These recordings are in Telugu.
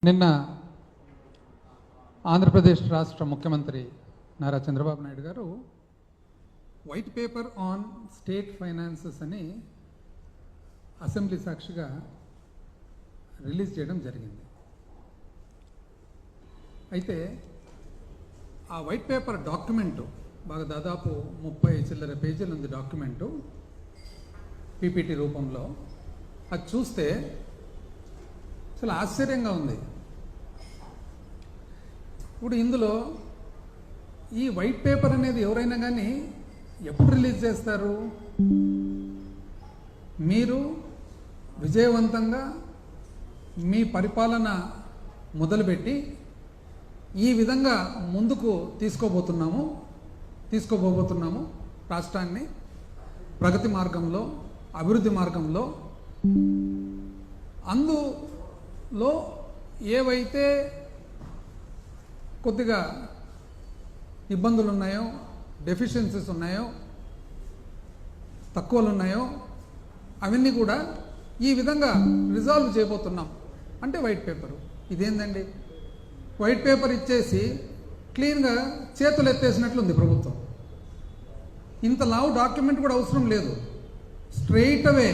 నిన్న ఆంధ్రప్రదేశ్ రాష్ట్ర ముఖ్యమంత్రి నారా చంద్రబాబు నాయుడు గారు white paper on state finances అని అసెంబ్లీ సాక్షిగా రిలీజ్ చేయడం జరిగింది. అయితే ఆ వైట్ పేపర్ డాక్యుమెంటు బాగా దాదాపు 30 చిల్లర పేజీలు ఉంది డాక్యుమెంటు పీపీటీ రూపంలో. అది చూస్తే చాలా ఆశ్చర్యంగా ఉంది. ఇప్పుడు ఇందులో ఈ వైట్ పేపర్ అనేది ఎవరైనా కానీ ఎప్పుడు రిలీజ్ చేస్తారు? మీరు విజయవంతంగా మీ పరిపాలన మొదలుపెట్టి ఈ విధంగా ముందుకు తీసుకోబోతున్నాము రాష్ట్రాన్ని ప్రగతి మార్గంలో, అభివృద్ధి మార్గంలో. అందులో ఏవైతే కొద్దిగా ఇబ్బందులు ఉన్నాయో, డెఫిషియన్సీస్ ఉన్నాయో, తక్కువలు ఉన్నాయో అవన్నీ కూడా ఈ విధంగా రిజాల్వ్ చేయబోతున్నాం అంటే వైట్ పేపరు. ఇదేందండి? వైట్ పేపర్ ఇచ్చేసి క్లీన్గా చేతులు ఎత్తేసినట్లుంది ప్రభుత్వం. ఇంత లావు డాక్యుమెంట్ కూడా అవసరం లేదు. స్ట్రెయిట్ అవే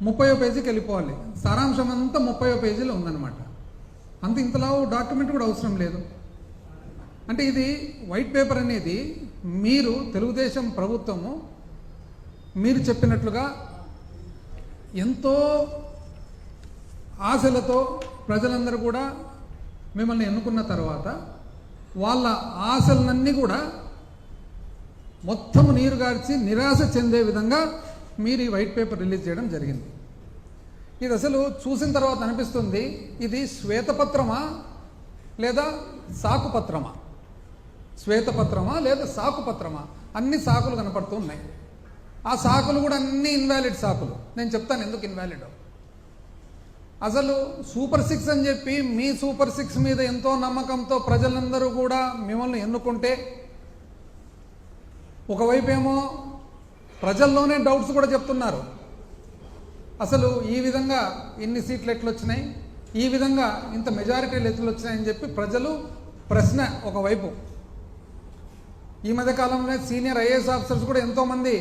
30వ పేజీకి వెళ్ళిపోవాలి. సారాంశం అంతా 30వ పేజీలో ఉందన్నమాట. ఇంత లావు డాక్యుమెంట్ కూడా అవసరం లేదు. అంటే ఇది వైట్ పేపర్ అనేది మీరు తెలుగుదేశం ప్రభుత్వము మీరు చెప్పినట్లుగా ఎంతో ఆశలతో ప్రజలందరూ కూడా మిమ్మల్ని ఎన్నుకున్న తర్వాత వాళ్ళ ఆశలన్నీ కూడా మొత్తం నీరుగార్చి నిరాశ చెందే విధంగా మీరు ఈ వైట్ పేపర్ రిలీజ్ చేయడం జరిగింది. ఇది అసలు చూసిన తర్వాత అనిపిస్తుంది, ఇది శ్వేతపత్రమా లేదా సాకుపత్రమా? శ్వేతపత్రమా లేదా సాకుపత్రమా? అన్ని సాకులు కనపడుతూ ఉన్నాయి. ఆ సాకులు కూడా అన్ని ఇన్వాలిడ్ సాకులు. నేను చెప్తాను ఎందుకు ఇన్వాలిడ్. అసలు సూపర్ 6 అని చెప్పి మీ సూపర్ 6 మీద ఎంతో నమ్మకంతో ప్రజలందరూ కూడా మిమ్మల్ని ఎన్నుకుంటే, ఒకవైపేమో ప్రజల్లోనే డౌట్స్ కూడా చెప్తున్నారు. అసలు ఈ విధంగా ఇన్ని సీట్లు ఎట్లొచ్చినాయి, ఈ విధంగా ఇంత మెజారిటీలు ఎట్లొచ్చినాయని చెప్పి ప్రజలు ప్రశ్న ఒకవైపు. ఈ మధ్యకాలంలో సీనియర్ ఐఏఎస్ ఆఫీసర్స్ కూడా ఎంతోమంది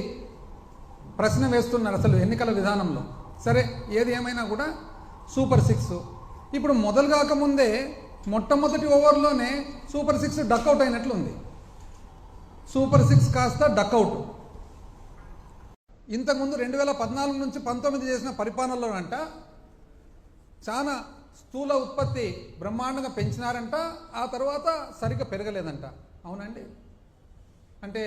ప్రశ్న వేస్తున్నారు అసలు ఎన్నికల విధానంలో. సరే, ఏది ఏమైనా కూడా సూపర్ 6 ఇప్పుడు మొదలు కాకముందే మొట్టమొదటి ఓవర్లోనే సూపర్ 6 డక్అవుట్ అయినట్లుంది. సూపర్ 6 కాస్త డక్అవుట్. ఇంతకుముందు 2014 నుంచి 19 చేసిన పరిపాలనలోనంట చాలా స్థూల ఉత్పత్తి బ్రహ్మాండంగా పెంచినారంట. ఆ తర్వాత సరిగ్గా పెరగలేదంట. అవునండి? అంటే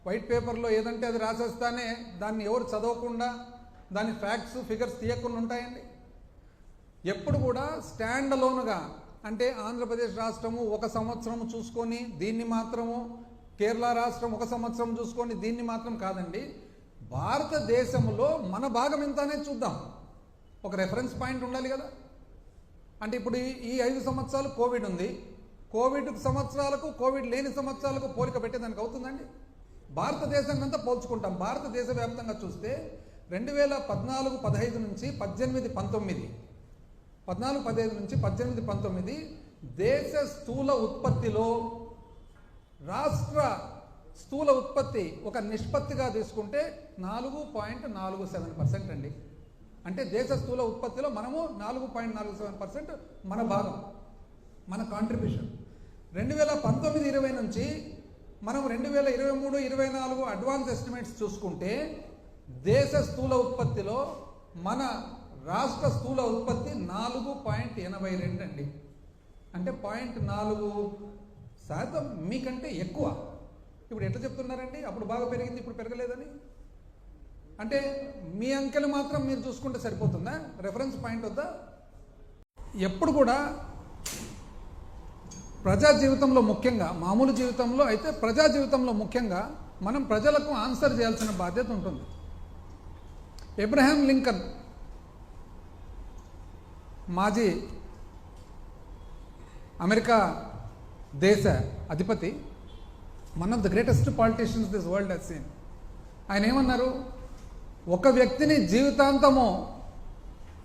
వైట్ పేపర్లో ఏదంటే అది రాసేస్తానే దాన్ని ఎవరు చదవకుండా, దాని ఫ్యాక్ట్స్ ఫిగర్స్ తీయకుండా ఉంటాయండి. ఎప్పుడు కూడా స్టాండ్ అలోన్గా, అంటే ఆంధ్రప్రదేశ్ రాష్ట్రము 1 సంవత్సరం చూసుకొని దీన్ని మాత్రము, కేరళ రాష్ట్రం 1 సంవత్సరం చూసుకొని దీన్ని మాత్రం కాదండి. భారతదేశంలో మన భాగం ఎంత అనేది చూద్దాం. ఒక రెఫరెన్స్ పాయింట్ ఉండాలి కదా. అంటే ఇప్పుడు ఈ 5 సంవత్సరాలు కోవిడ్ ఉంది. కోవిడ్ సంవత్సరాలకు కోవిడ్ లేని సంవత్సరాలకు పోలిక పెట్టేదానికి అవుతుందండి. భారతదేశం అంతా పోల్చుకుంటాం. భారతదేశ వ్యాప్తంగా చూస్తే 2014-15 నుంచి 18-19, 14-15 నుంచి 18-19 దేశ స్థూల ఉత్పత్తిలో రాష్ట్ర స్థూల ఉత్పత్తి ఒక నిష్పత్తిగా తీసుకుంటే 4.47% అండి. అంటే దేశ స్థూల ఉత్పత్తిలో మనము 4.47% మన భాగం, మన కాంట్రిబ్యూషన్. 2019-20 నుంచి మనం 2023-24 అడ్వాన్స్ ఎస్టిమేట్స్ చూసుకుంటే దేశ స్థూల ఉత్పత్తిలో మన రాష్ట్ర స్థూల ఉత్పత్తి 4.82 అండి. అంటే 0.4% మీకంటే ఎక్కువ. ఇప్పుడు ఎట్లా చెప్తున్నారండి అప్పుడు బాగా పెరిగింది ఇప్పుడు పెరగలేదని? అంటే మీ అంకెలు మాత్రం మీరు చూసుకుంటే సరిపోతుందా? రెఫరెన్స్ పాయింట్ వద్దా? ఎప్పుడు కూడా ప్రజా జీవితంలో ముఖ్యంగా, మామూలు జీవితంలో అయితే ప్రజా జీవితంలో ముఖ్యంగా మనం ప్రజలకు ఆన్సర్ చేయాల్సిన బాధ్యత ఉంటుంది. అబ్రహాం లింకన్ మాజీ అమెరికా దేశ అధిపతి, one of the greatest politicians this world has scene. ఆయన ఏమన్నారు? ఒక వ్యక్తిని జీవితాంతము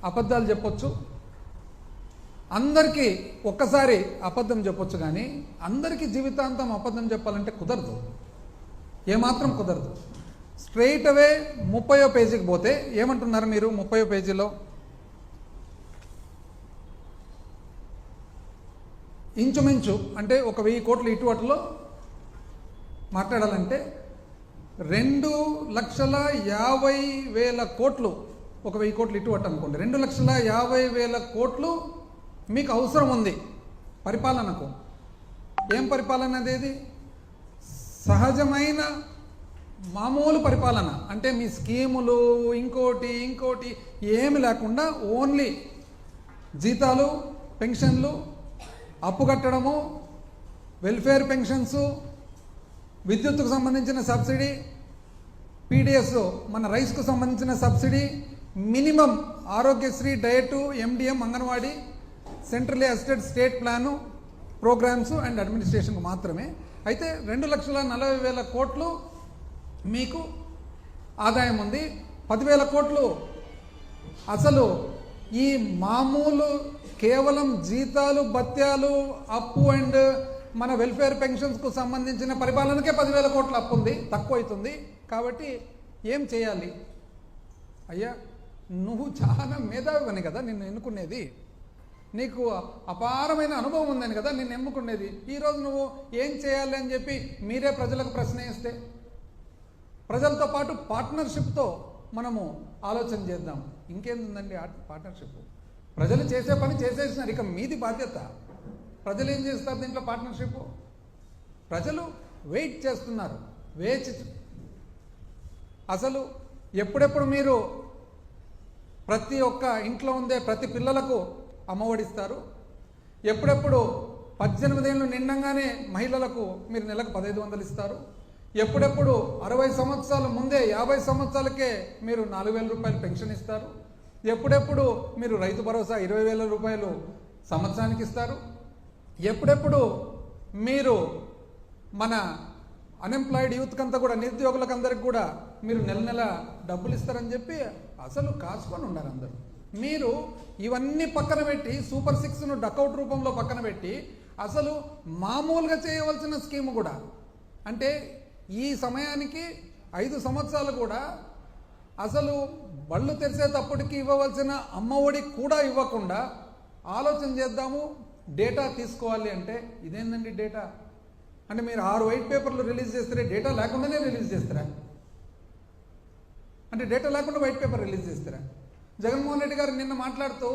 అబద్ధాలు చెప్పొచ్చు, అందరికీ ఒక్కసారి అబద్ధం చెప్పొచ్చు, కానీ అందరికీ జీవితాంతం అబద్ధం చెప్పాలంటే కుదరదు, ఏమాత్రం కుదరదు. స్ట్రైట్ అవే 30వ పేజీకి పోతే ఏమంటున్నారు మీరు? 30వ పేజీలో ఇంచుమించు అంటే 1,000 కోట్లు ఇటువట్లో మాట్లాడాలంటే 2,50,000 కోట్లు, 1,000 కోట్లు ఇటువట్టు అనుకోండి, 2,50,000 కోట్లు మీకు అవసరం ఉంది పరిపాలనకు. ఏం పరిపాలన అదేది? సహజమైన మామూలు పరిపాలన, అంటే మీ స్కీములు ఇంకోటి ఏమి లేకుండా ఓన్లీ జీతాలు, పెన్షన్లు, అప్పు కట్టడము, వెల్ఫేర్ పెన్షన్స్, విద్యుత్తుకు సంబంధించిన సబ్సిడీ, పీడిఎస్ మన రైస్కు సంబంధించిన subsidy, minimum Aarogyasri, diet, MDM, anganwadi, centrally assisted state plan, programs and అడ్మినిస్ట్రేషన్కు మాత్రమే. అయితే 2,40,000 కోట్లు మీకు ఆదాయం ఉంది. 10,000 కోట్లు అసలు ఈ మామూలు కేవలం జీతాలు, భత్యాలు, అప్పు అండ్ మన వెల్ఫేర్ పెన్షన్స్కు సంబంధించిన పరిపాలనకే 10,000 కోట్ల అప్పు ఉంది, తక్కువ అవుతుంది. కాబట్టి ఏం చేయాలి? అయ్యా, నువ్వు చాలా మేధావివని కదా నిన్ను ఎన్నుకునేది, నీకు అపారమైన అనుభవం ఉందని కదా నిన్ను ఎన్నుకునేది. ఈరోజు నువ్వు ఏం చేయాలి అని చెప్పి మీరే ప్రజలకు ప్రశ్న ఇస్తే, ప్రజలతో పాటు పార్ట్నర్షిప్తో మనము ఆలోచన చేద్దాం. ఇంకేందండి పార్ట్నర్షిప్? ప్రజలు చేసే పని చేసేసినారు, ఇక మీది బాధ్యత. ప్రజలు ఏం చేస్తారు దీంట్లో? పార్ట్నర్షిప్. ప్రజలు వెయిట్ చేస్తున్నారు, వేచి అసలు ఎప్పుడెప్పుడు మీరు ప్రతి ఒక్క ఇంట్లో ఉండే ప్రతి పిల్లలకు అమ్మఒడిస్తారు, ఎప్పుడెప్పుడు 18 ఏళ్ళు నిండంగానే మహిళలకు మీరు నెలకు 1,500 ఇస్తారు, ఎప్పుడెప్పుడు 60 సంవత్సరాల ముందే 50 సంవత్సరాలకే మీరు 4,000 రూపాయలు పెన్షన్ ఇస్తారు, ఎప్పుడెప్పుడు మీరు రైతు భరోసా 20,000 రూపాయలు సంవత్సరానికి ఇస్తారు, ఎప్పుడెప్పుడు మీరు మన అన్ఎంప్లాయిడ్ యూత్కంతా కూడా, నిరుద్యోగులకందరికి కూడా మీరు నెల నెల డబ్బులు ఇస్తారని చెప్పి అసలు కాచుకొని ఉన్నారు అందరూ. మీరు ఇవన్నీ పక్కన పెట్టి సూపర్ 6ను డకౌట్ రూపంలో పక్కన పెట్టి అసలు మామూలుగా చేయవలసిన స్కీమ్ కూడా, అంటే ఈ సమయానికి 5 సంవత్సరాలు కూడా అసలు బళ్ళు తెరిచేటప్పటికి ఇవ్వవలసిన అమ్మఒడి కూడా ఇవ్వకుండా ఆలోచన చేద్దాము, డేటా తీసుకోవాలి అంటే ఇదేందండి డేటా? అంటే మీరు 6 వైట్ పేపర్లు రిలీజ్ చేస్తారే, డేటా లేకుండానే రిలీజ్ చేస్తారా? అంటే డేటా లేకుండా వైట్ పేపర్ రిలీజ్ చేస్తారా? జగన్మోహన్ రెడ్డి గారు నిన్న మాట్లాడుతూ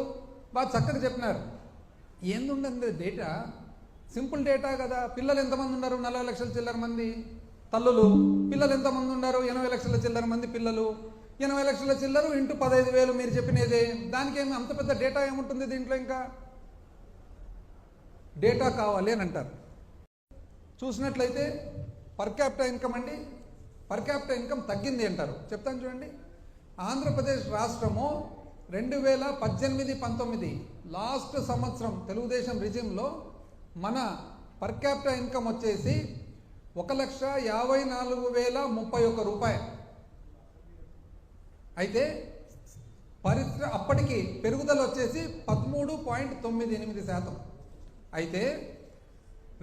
బాగా చక్కగా చెప్పినారు, ఏందుండండి డేటా, సింపుల్ డేటా కదా. పిల్లలు ఎంతమంది ఉన్నారు? 40 లక్షల చిల్లర మంది తల్లులు. పిల్లలు ఎంతమంది ఉన్నారు? 80 లక్షల చిల్లర మంది పిల్లలు. 80 లక్షల చిల్లరు ఇంటూ 15,000 మీరు చెప్పినదే. దానికి ఏమి అంత పెద్ద డేటా ఏముంటుంది దీంట్లో? ఇంకా డేటా కావాలి అని అంటారు. చూసినట్లయితే పర్ క్యాపిటా ఇన్కమ్ అండి, పర్ క్యాపిటా ఇన్కమ్ తగ్గింది అంటారు. చెప్తాను చూడండి. ఆంధ్రప్రదేశ్ రాష్ట్రము 2018-19 లాస్ట్ సంవత్సరం తెలుగుదేశం రిజిమ్లో మన పర్ క్యాపిటా ఇన్కమ్ వచ్చేసి 1,54,031 రూపాయలు. అయితే అప్పటికి పెరుగుదల వచ్చేసి 13.98%. అయితే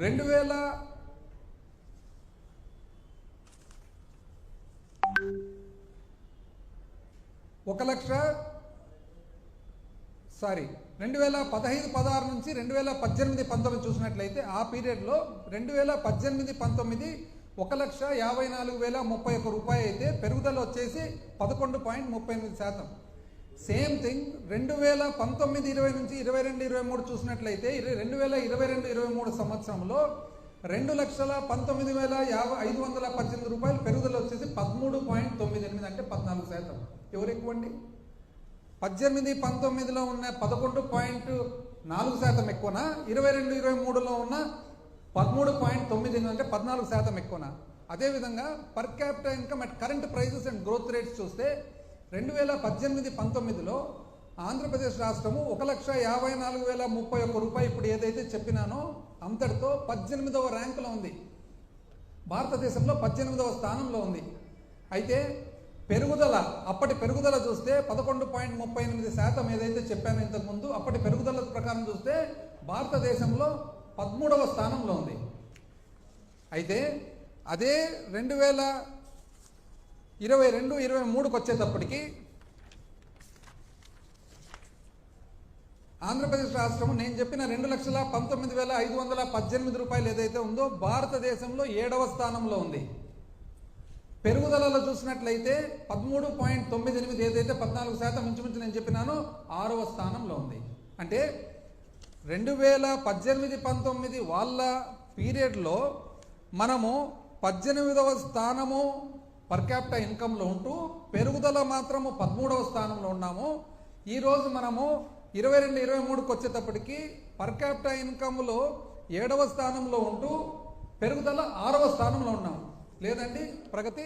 2015-16 నుంచి 2018-19 చూసినట్లయితే ఆ పీరియడ్లో 2018-19 1,54,031 రూపాయలు అయితే పెరుగుదల వచ్చేసి 11.38%. సేమ్ థింగ్ 2019-20 నుంచి 22-23 చూసినట్లయితే 2022-23 సంవత్సరంలో 2,19,518 రూపాయలు పెరుగుదల వచ్చేసి 13.98, అంటే 14%. ఎవరు ఎక్కువ అండి? 18-19లో ఉన్న 11.4% ఎక్కువనా? 22-23లో ఉన్న 13.98 అంటే 14% ఎక్కువనా? అదేవిధంగా per capital income at current prices and growth rates చూస్తే 2018-19లో ఆంధ్రప్రదేశ్ రాష్ట్రము 1,54,031 రూపాయలు ఇప్పుడు ఏదైతే చెప్పినానో అంతటితో 18వ ర్యాంకులో ఉంది, భారతదేశంలో 18వ స్థానంలో ఉంది. అయితే పెరుగుదల, అప్పటి పెరుగుదల చూస్తే 11.38% ఏదైతే చెప్పానో ఇంతకుముందు, అప్పటి పెరుగుదల ప్రకారం చూస్తే భారతదేశంలో 13వ స్థానంలో ఉంది. అయితే అదే 2022-23కి వచ్చేటప్పటికి ఆంధ్రప్రదేశ్ రాష్ట్రం నేను చెప్పిన 2,19,518 రూపాయలు ఏదైతే ఉందో భారతదేశంలో 7వ స్థానంలో ఉంది. పెరుగుదలలో చూసినట్లయితే 13.98 ఏదైతే 14% ఇంచుమించు నేను చెప్పినానో 6వ స్థానంలో ఉంది. అంటే 2018-19 వాళ్ళ పీరియడ్లో మనము 18వ స్థానము పర్ క్యాపిటల్ ఇన్కంలో ఉంటూ పెరుగుదల మాత్రము 13వ స్థానంలో ఉన్నాము. ఈరోజు మనము 22-23కి వచ్చేటప్పటికి పర్ క్యాపిటల్ ఇన్కంలో 7వ స్థానంలో ఉంటూ పెరుగుదల 6వ స్థానంలో ఉన్నాము. లేదండి ప్రగతి?